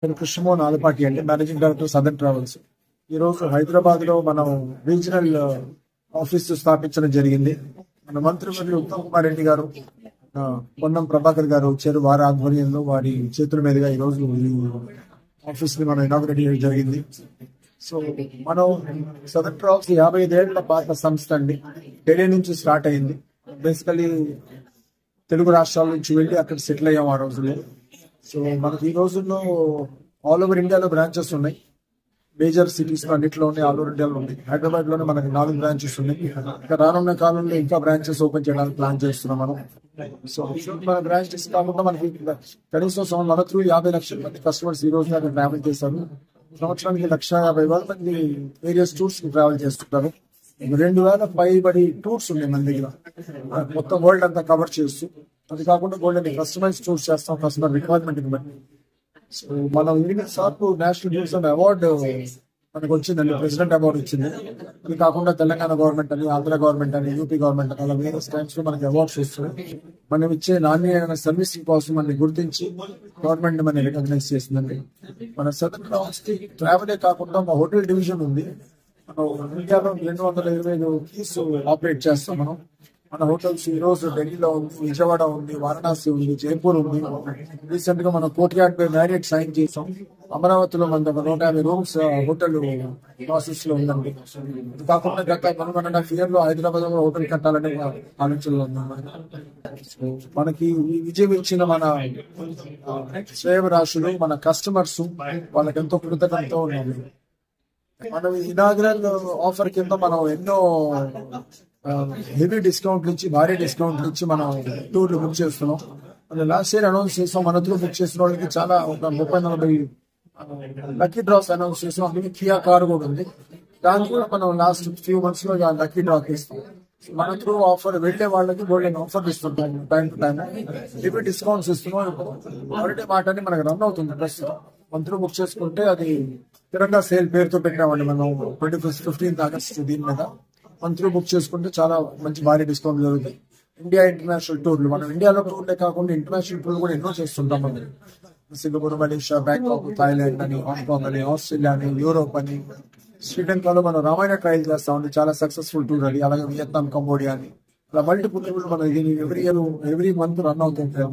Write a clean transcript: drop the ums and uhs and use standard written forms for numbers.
నేను కృష్ణమోహన్ ఆలపాటి అండి, managing director southern travels. ఈరోజు హైదరాబాద్ లో మనం రీజనల్ ఆఫీస్ స్థాపించడం జరిగింది. మన మంత్రివర్యులు ఉత్తమ్ కుమార్ రెడ్డి గారు, పొన్నం ప్రభాకర్ గారు వచ్చారు. వారి ఆధ్వర్యంలో వారి చేతుల మీదుగా ఈ రోజు ఈ ఆఫీస్ ని మనం ఇనాగ్రేట్ చేయడం జరిగింది. సో మనం సదర్న్ ట్రావెల్స్ 55 ఏళ్ల పాత సంస్థ అండి. ఢిల్లీ నుంచి స్టార్ట్ అయింది. బేసికలీ తెలుగు రాష్ట్రాల నుంచి వెళ్ళి అక్కడ సెటిల్ అయ్యాం ఆ రోజుల్లో. సో మనకి ఈ రోజుల్లో ఆల్ ఓవర్ ఇండియాలో బ్రాంచెస్ ఉన్నాయి. మేజర్ సిటీస్ అన్నింటిలో ఉన్నాయి, ఆల్ ఓవర్ ఇండియాలో ఉన్నాయి. హైదరాబాద్ లోనే మనకి 4 బ్రాంచెస్ ఉన్నాయి. ఇంకా రానున్న కాలంలో ఇంకా బ్రాంచెస్ ఓపెన్ చేయడానికి ప్లాన్ చేస్తున్నాం మనం. సో మన బ్రాంచెస్ కాకుండా మనకి కనీసం మనకు 50 లక్షల మంది కస్టమర్స్ ఈ రోజు దాకా ట్రావెల్ చేశారు. సంవత్సరానికి 150,000 మంది వేరియస్ టూర్స్ కి ట్రావెల్ చేస్తుంటారు. 2,000 పైబడి టూర్స్ ఉన్నాయి మన దగ్గర, మొత్తం వరల్డ్ అంతా కవర్ చేస్తూ. అది కాకుండా గోల్డెన్ కస్టమైజ్ టూర్స్ చేస్తాం కస్టమర్ రిక్వైర్మెంట్ బట్టి. సో మనం 8 సార్లు నేషనల్ టూరిజం అవార్డు మనకు వచ్చిందండి, ప్రెసిడెంట్ అవార్డు వచ్చింది. ఇది కాకుండా తెలంగాణ గవర్నమెంట్ అని, ఆంధ్ర గవర్నమెంట్ అని, యూపీ గవర్నమెంట్ అని అలా వేరియస్ టైమ్స్ లో మనకి అవార్డ్స్ వస్తుంది. మనం ఇచ్చే నాణ్యమైన సర్వీస్ కోసం మనని గుర్తించి గవర్నమెంట్ మనని రికగ్నైజ్ చేసిందండి. మన సదర్న్ ట్రావెల్స్ కి ట్రావెలే కాకుండా మా హోటల్ డివిజన్ ఉంది. మనం ఇండియాలో 225 కీస్ ఆపరేట్ చేస్తాం మనం. మన హోటల్స్ ఈ రోజు ఢిల్లీలో ఉంది, విజయవాడ ఉంది, వారణాసి ఉంది, జైపూర్ ఉంది. రీసెంట్ గా మనం కోటియాడ్ పై మ్యారియట్ సైన్ చేసాం. అమరావతిలో మన 150 రూమ్స్ హోటల్ ప్రాసెస్ లో ఉందండి. ఇది కాకుండా గత 1.5 year లో హైదరాబాద్ లో హోటల్ కట్టాలనే ఆలోచనలో ఉన్నాం. మనకి ఈ విజయం ఇచ్చిన మన శ్రేయభిలాషులు, మన కస్టమర్స్, వాళ్ళకి ఎంతో కృతజ్ఞతతో ఉన్నాము. మనం ఇనాగ్రల్ ఆఫర్ కింద మనం ఎన్నో హెవీ డిస్కౌంట్ నుంచి, భారీ డిస్కౌంట్ నుంచి మనం టూర్లు బుక్ చేస్తున్నాం. లాస్ట్ ఇయర్ అనౌన్స్ చేసాం. మన త్రూ బుక్ చేసిన వాళ్ళకి చాలా ఒక 30-40 లక్కీ డ్రాస్ అనౌన్స్ చేసాం. అందుకే కియా కార్ కూడా ఉంది. దాన్ని కూడా మనం లాస్ట్ ఫ్యూ మంత్స్ లో లక్కీ డ్రా ఇస్తాం. మన త్రూ ఆఫర్ వెళ్లే వాళ్ళకి గోల్డెన్ ఆఫర్ ఇస్తుంటాం. Time to time heavy discounts ఇస్తున్నాం. హాలిడే మాట అని మనకు రన్ అవుతుంది ప్రస్తుతం. మన త్రూ బుక్ చేసుకుంటే అది తిరంగా సేల్ పేరుతో పెట్టామండి మనం 15th ఆగస్ట్ దీని మీద. మన త్రూ బుక్ చేసుకుంటే చాలా మంచి భారీ డిస్కౌంట్ జరుగుతాయి. ఇండియా ఇంటర్నేషనల్ టూర్లు, మనం ఇండియాలో టూర్లే కాకుండా ఇంటర్నేషనల్ టూర్లు కూడా ఎన్నో చేస్తుంటాం. మనం సింగపూర్, మలేషియా, బ్యాంకాక్, థాయిలాండ్ అని, హాంకాంగ్ అని, ఆస్ట్రేలియా అని, యూరోప్ అని, శ్రీలంకలో మనం రామాయణ ట్రయల్ చేస్తామండి. చాలా సక్సెస్ఫుల్ టూర్ అది. అలాగే వియత్నాం, కంబోడియా అని, అలా మల్టిపుల్ టూర్లు మనం ఎవ్రీ మంత్ రన్ అవుతుంటాయి.